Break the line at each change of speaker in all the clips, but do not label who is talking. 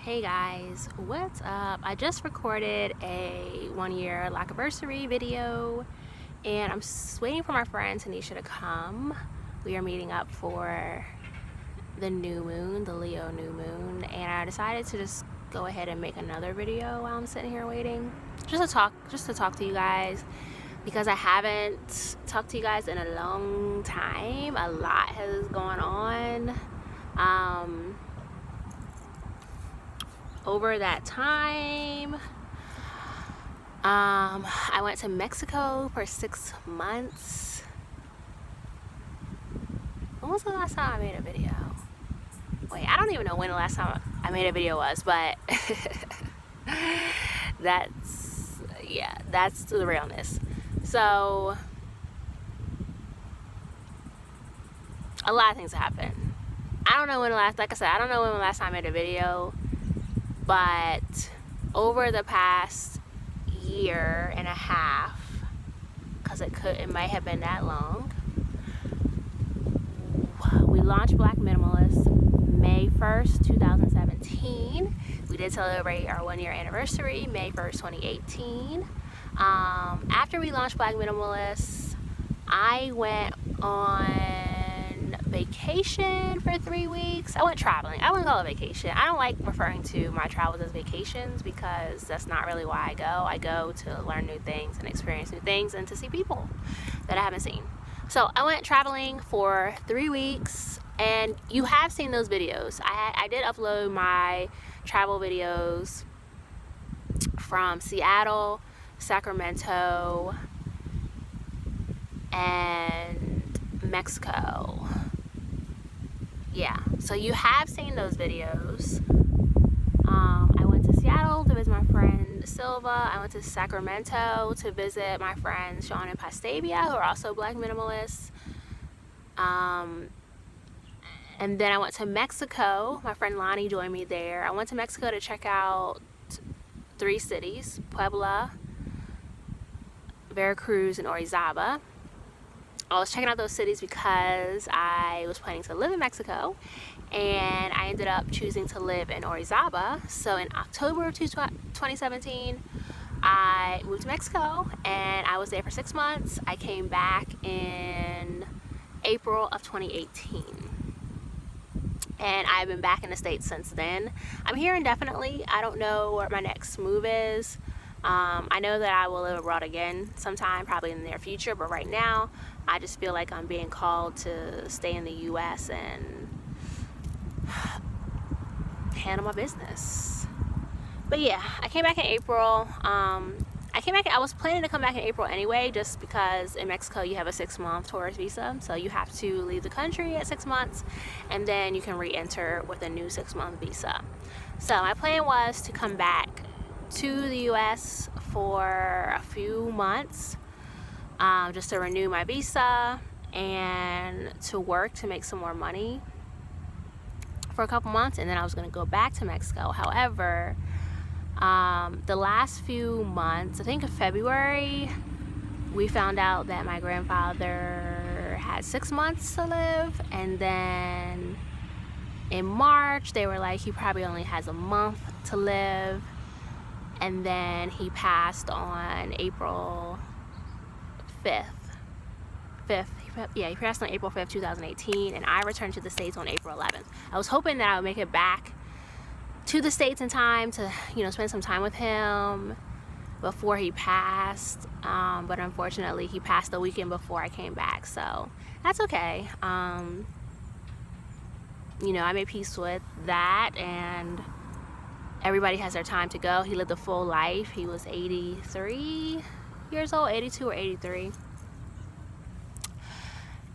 Hey guys, what's up? I just recorded a 1-year anniversary video and I'm waiting for my friend Tanisha to come. We are meeting up for the new moon, the Leo new moon, and I decided to just go ahead and make another video while I'm sitting here waiting. Just to talk to you guys, because I haven't talked to you guys in a long time. A lot has gone on. Over that time, I went to Mexico for 6 months. When was the last time I made a video? Wait, I don't even know when the last time I made a video was, but that's the realness. So a lot of things happen. I don't know when the last time I made a video, but over the past year and a half, because it might have been that long, we launched Black Minimalists May 1st, 2017. We did celebrate our 1-year anniversary, May 1st, 2018. After we launched Black Minimalists, I went on vacation for 3 weeks. I went traveling. I wouldn't call it vacation. I don't like referring to my travels as vacations because that's not really why I go. I go to learn new things and experience new things and to see people that I haven't seen. So I went traveling for 3 weeks, and you have seen those videos. I did upload my travel videos from Seattle, Sacramento, and Mexico. Yeah, so you have seen those videos. I went to Seattle to visit my friend Silva. I went to Sacramento to visit my friends Sean and Pastavia, who are also Black Minimalists. And then I went to Mexico. My friend Lonnie joined me there. I went to Mexico to check out 3 cities: Puebla, Veracruz, and Orizaba. I was checking out those cities because I was planning to live in Mexico, and I ended up choosing to live in Orizaba. So in October of 2017, I moved to Mexico, and I was there for 6 months. I came back in April of 2018, and I've been back in the States since then. I'm here indefinitely. I don't know where my next move is. I know that I will live abroad again sometime, probably in the near future, but right now I just feel like I'm being called to stay in the US and handle my business. But yeah, I came back in April. I was planning to come back in April anyway, just because in Mexico you have a 6-month tourist visa, so you have to leave the country at 6 months, and then you can re-enter with a new 6-month visa. So my plan was to come back to the US for a few months, just to renew my visa and to work to make some more money for a couple months, and then I was going to go back to Mexico. However, the last few months, I think in February, we found out that my grandfather had 6 months to live, and then in March they were like he probably only has a month to live. And then he passed on April 5th. He passed on April 5th, 2018, and I returned to the States on April 11th. I was hoping that I would make it back to the States in time to, spend some time with him before he passed. But unfortunately, he passed the weekend before I came back, so that's okay. I made peace with that, and everybody has their time to go. He lived a full life. He was 83 years old, 82 or 83.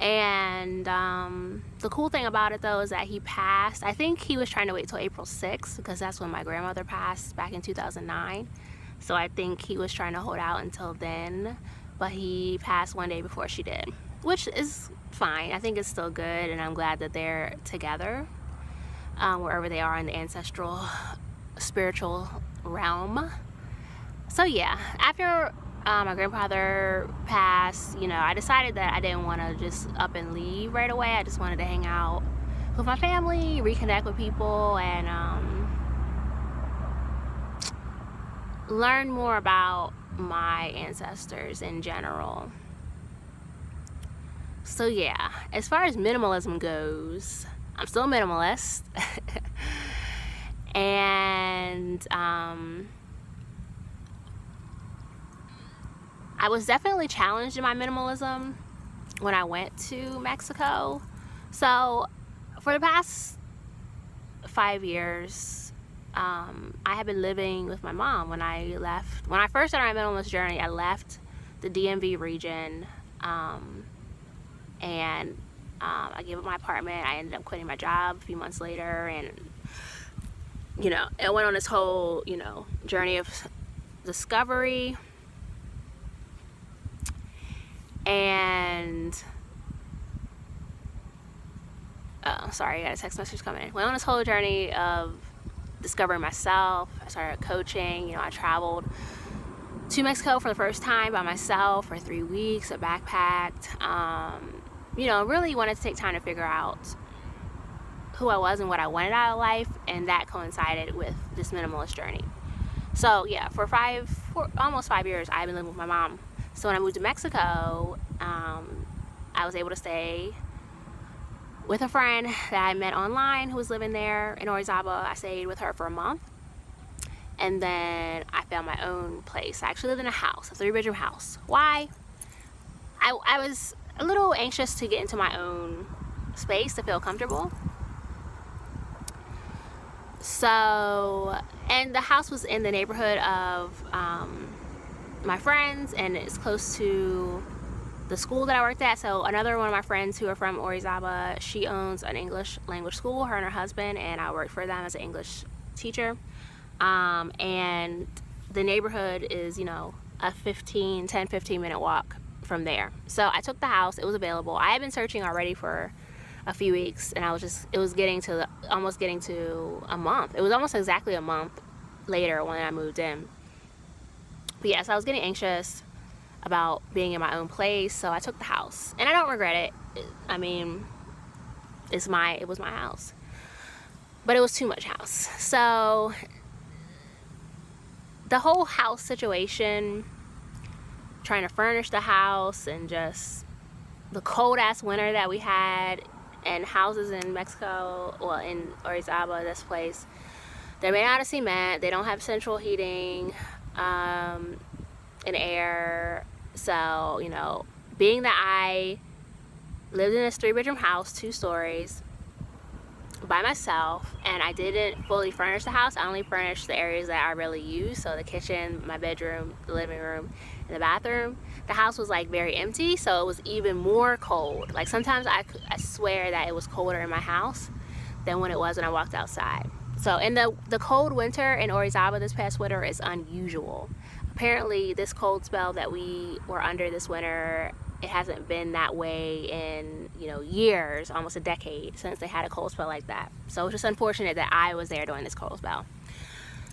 And the cool thing about it, though, is that he passed. I think he was trying to wait till April 6th because that's when my grandmother passed back in 2009. So I think he was trying to hold out until then. But he passed one day before she did, which is fine. I think it's still good, and I'm glad that they're together wherever they are in the ancestral spiritual realm. So yeah, after my grandfather passed, I decided that I didn't want to just up and leave right away. I just wanted to hang out with my family, reconnect with people, and learn more about my ancestors in general. So yeah, as far as minimalism goes, I'm still a minimalist. And I was definitely challenged in my minimalism when I went to Mexico. So for the past 5 years, I had been living with my mom. When I first started my minimalist journey, I left the DMV region, and I gave up my apartment. I ended up quitting my job a few months later, and it went on this whole journey of discovery. And sorry, I got a text message coming in. Went on this whole journey of discovering myself. I started coaching. I traveled to Mexico for the first time by myself for 3 weeks. I backpacked. Really wanted to take time to figure out who I was and what I wanted out of life, and that coincided with this minimalist journey. So yeah, for almost 5 years, I've been living with my mom. So when I moved to Mexico, I was able to stay with a friend that I met online who was living there in Orizaba. I stayed with her for a month, and then I found my own place. I actually lived in a house, a 3-bedroom house. Why? I was a little anxious to get into my own space to feel comfortable. So, and the house was in the neighborhood of my friends, and it's close to the school that I worked at. So another one of my friends who are from Orizaba, she owns an English language school, her and her husband, and I worked for them as an English teacher. And the neighborhood is, a 10-15 minute walk from there. So I took the house. It was available. I had been searching already for a few weeks, and it was almost getting to a month. It was almost exactly a month later when I moved in. But yes, I was getting anxious about being in my own place, so I took the house, and I don't regret it. I mean, it was my house, but it was too much house. So the whole house situation, trying to furnish the house, and just the cold ass winter that we had, and houses in Mexico, well, in Orizaba, this place, they're made out of cement. They don't have central heating and air. So, being that I lived in this 3-bedroom house, 2 stories, by myself, and I didn't fully furnish the house. I only furnished the areas that I really use, so the kitchen, my bedroom, the living room, and the bathroom. The house was very empty, so it was even more cold. Sometimes I swear that it was colder in my house than when it was when I walked outside. So, and the cold winter in Orizaba this past winter is unusual. Apparently, this cold spell that we were under this winter, it hasn't been that way in, years, almost a decade since they had a cold spell like that. So it's just unfortunate that I was there during this cold spell.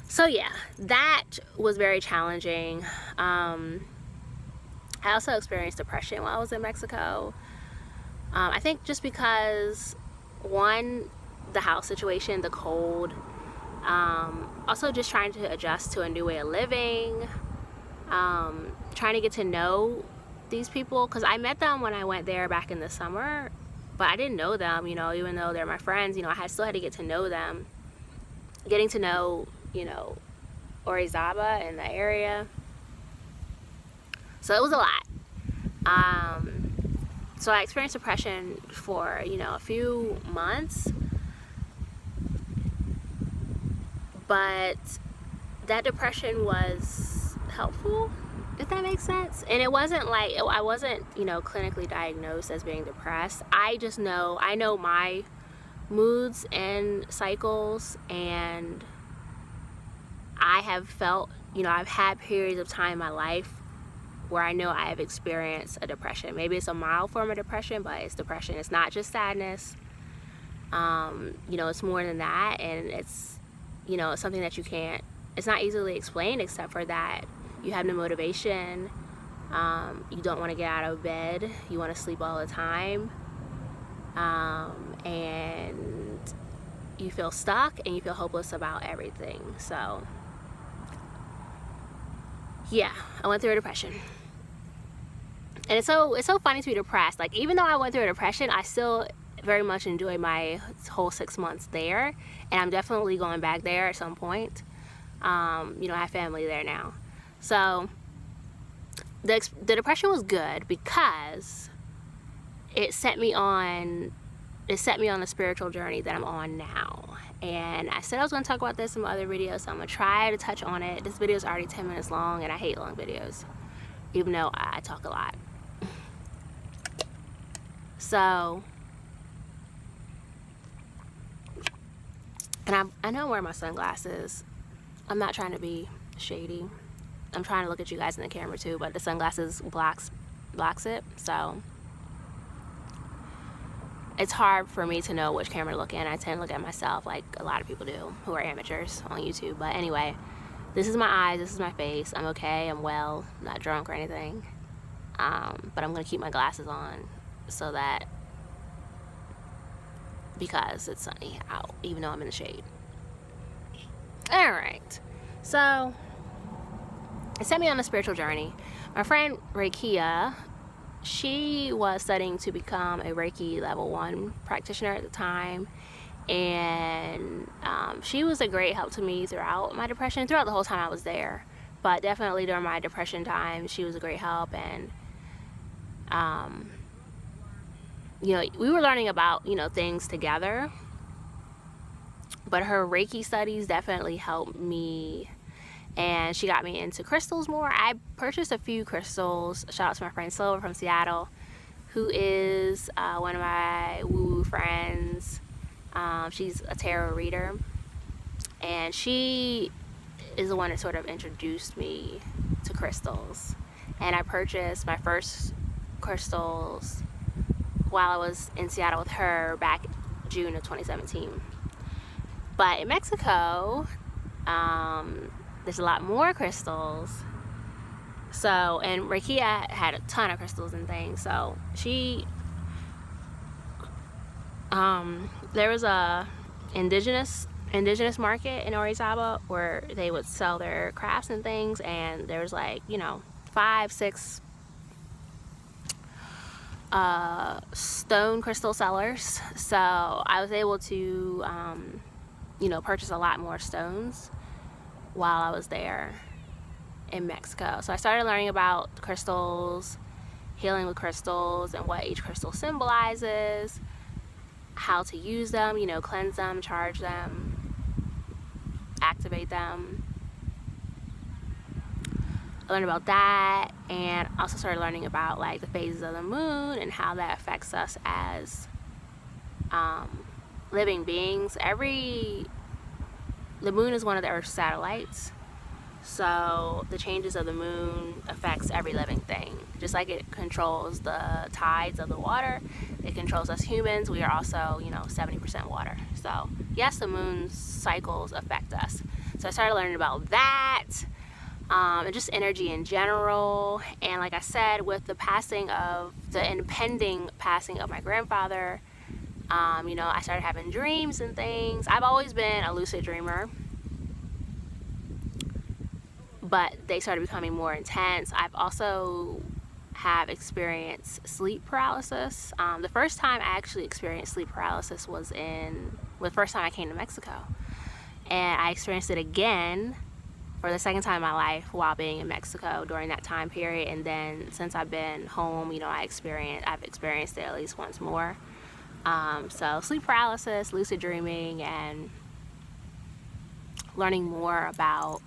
So yeah, that was very challenging. I also experienced depression while I was in Mexico. I think just because, one, the house situation, the cold, also just trying to adjust to a new way of living, trying to get to know these people, because I met them when I went there back in the summer, but I didn't know them, even though they're my friends. I still had to get to know them, getting to know, Orizaba and the area. So it was a lot. So I experienced depression for, a few months, but that depression was helpful, if that makes sense. And it wasn't I wasn't, clinically diagnosed as being depressed. I know my moods and cycles, and I have felt, I've had periods of time in my life where I know I have experienced a depression. Maybe it's a mild form of depression, but it's depression. It's not just sadness. It's more than that, and it's, it's something that it's not easily explained, except for that you have no motivation, you don't want to get out of bed, you want to sleep all the time, and you feel stuck and you feel hopeless about everything. So yeah, I went through a depression. And it's so funny to be depressed. Like, even though I went through a depression, I still very much enjoy my whole 6 months there, and I'm definitely going back there at some point. You know, I have family there now. So the depression was good because it set me on the spiritual journey that I'm on now. And I said I was going to talk about this in my other videos, so I'm going to try to touch on it. This video is already 10 minutes long, and I hate long videos, even though I talk a lot. So, and I know I'm wearing my sunglasses. I'm not trying to be shady. I'm trying to look at you guys in the camera too, but the sunglasses blocks it. So it's hard for me to know which camera to look in. I tend to look at myself like a lot of people do who are amateurs on YouTube. But anyway, this is my eyes, this is my face. I'm okay, I'm well, not drunk or anything. But I'm gonna keep my glasses on so that, because it's sunny out, even though I'm in the shade. All right, so it set me on a spiritual journey. My friend Reikia, she was studying to become a Reiki level 1 practitioner at the time, and she was a great help to me throughout my depression, throughout the whole time I was there, but definitely during my depression time, she was a great help. And you know, we were learning about, you know, things together, but her Reiki studies definitely helped me, and she got me into crystals more. I purchased a few crystals. Shout out to my friend Silver from Seattle, who is one of my woo-woo friends. She's a tarot reader, and she is the one that sort of introduced me to crystals. And I purchased my first crystals while I was in Seattle with her back June of 2017. But in Mexico, there's a lot more crystals. So, and Reikia had a ton of crystals and things. So there was a indigenous market in Orizaba where they would sell their crafts and things, and there was like, you know, 5-6 stone crystal sellers. So I was able to you know, purchase a lot more stones while I was there in Mexico. So I started learning about crystals, healing with crystals, and what each crystal symbolizes, how to use them, you know, cleanse them, charge them, activate them. I learned about that, and also started learning about like the phases of the moon and how that affects us as living beings. The moon is one of the Earth's satellites, so the changes of the moon affects every living thing. Just like it controls the tides of the water, it controls us humans. We are also, you know, 70% water. So yes, the moon's cycles affect us. So I started learning about that, and just energy in general. And like I said, with the impending passing of my grandfather, you know, I started having dreams and things. I've always been a lucid dreamer, but they started becoming more intense. I've also have experienced sleep paralysis. The first time I actually experienced sleep paralysis was the first time I came to Mexico. And I experienced it again for the second time in my life while being in Mexico during that time period. And then since I've been home, you know, I've experienced it at least once more. So sleep paralysis, lucid dreaming, and learning more about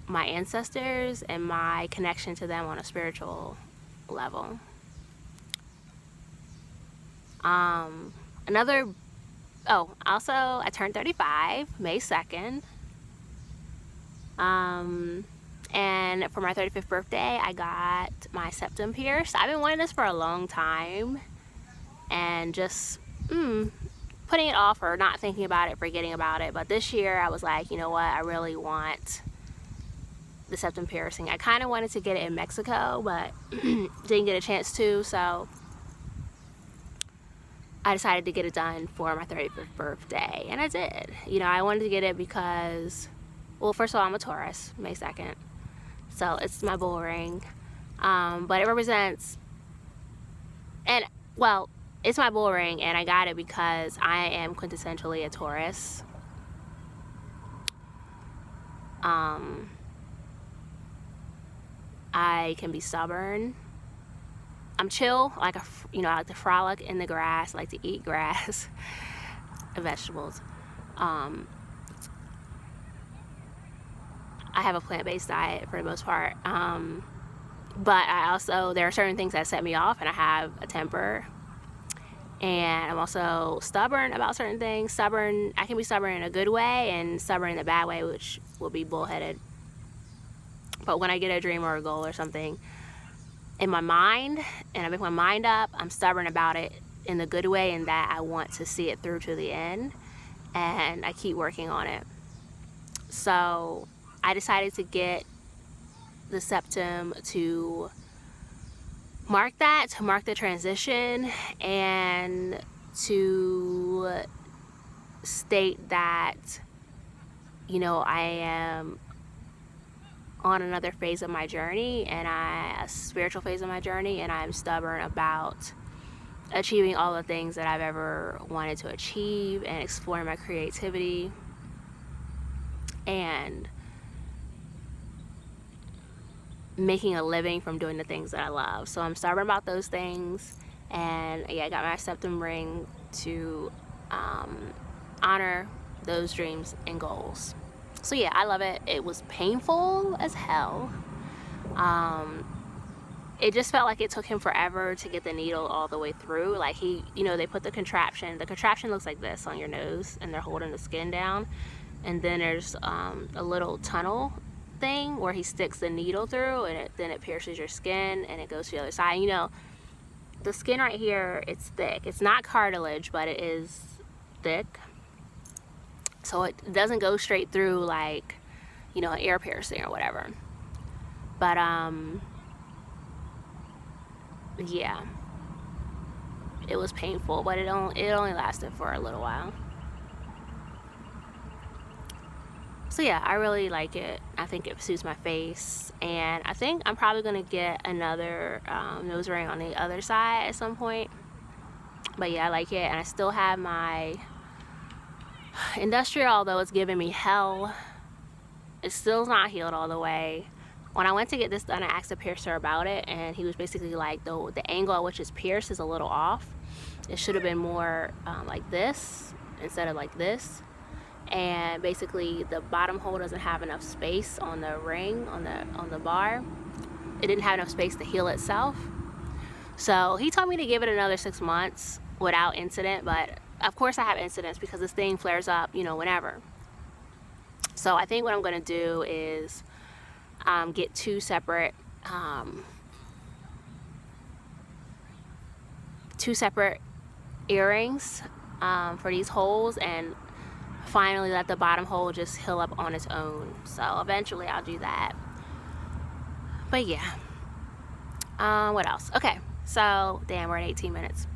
my ancestors and my connection to them on a spiritual level. Also I turned 35 May 2nd. And for my 35th birthday, I got my septum pierced. I've been wanting this for a long time, and just putting it off or not thinking about it, forgetting about it. But this year I was like, you know what, I really want the septum piercing. I kind of wanted to get it in Mexico, but didn't get a chance to, so I decided to get it done for my 35th birthday, and I did. You know, I wanted to get it because Well, first of all, I'm a Taurus, May 2nd. So it's my bull ring. But it represents, and well, it's my bull ring, and I got it because I am quintessentially a Taurus. I can be stubborn. I'm chill, I like to frolic in the grass, I like to eat grass and vegetables. I have a plant-based diet for the most part. But there are certain things that set me off, and I have a temper. And I'm also stubborn about certain things. I can be stubborn in a good way and stubborn in a bad way, which will be bullheaded. But when I get a dream or a goal or something in my mind, and I make my mind up, I'm stubborn about it in the good way, in that I want to see it through to the end, and I keep working on it. So I decided to get the septum to mark the transition, and to state that, I am on another phase of my journey, and a spiritual phase of my journey, and I'm stubborn about achieving all the things that I've ever wanted to achieve, and exploring my creativity, and making a living from doing the things that I love. So I'm stubborn about those things, and I got my septum ring to honor those dreams and goals. So yeah, I love it. It was painful as hell. It just felt like it took him forever to get the needle all the way through. Like they put the contraption looks like this on your nose, and they're holding the skin down, and then there's a little tunnel thing where he sticks the needle through, and then it pierces your skin, and it goes to the other side. The skin right here, it's thick. It's not cartilage, but it is thick, so it doesn't go straight through like an ear piercing or whatever. But yeah, it was painful, but it only lasted for a little while. So yeah, I really like it. I think it suits my face, and I think I'm probably gonna get another nose ring on the other side at some point. But yeah, I like it, and I still have my industrial, although it's giving me hell. It's still not healed all the way. When I went to get this done, I asked the piercer about it, and he was basically like, the angle at which it's pierced is a little off. It should have been more like this instead of like this. And basically the bottom hole doesn't have enough space on the ring, on the bar. It didn't have enough space to heal itself. So he told me to give it another 6 months without incident, but of course I have incidents because this thing flares up, whenever. So I think what I'm gonna do is get two separate earrings for these holes, and finally let the bottom hole just heal up on its own. So eventually I'll do that. But yeah, what else? Okay, so damn, we're at 18 minutes.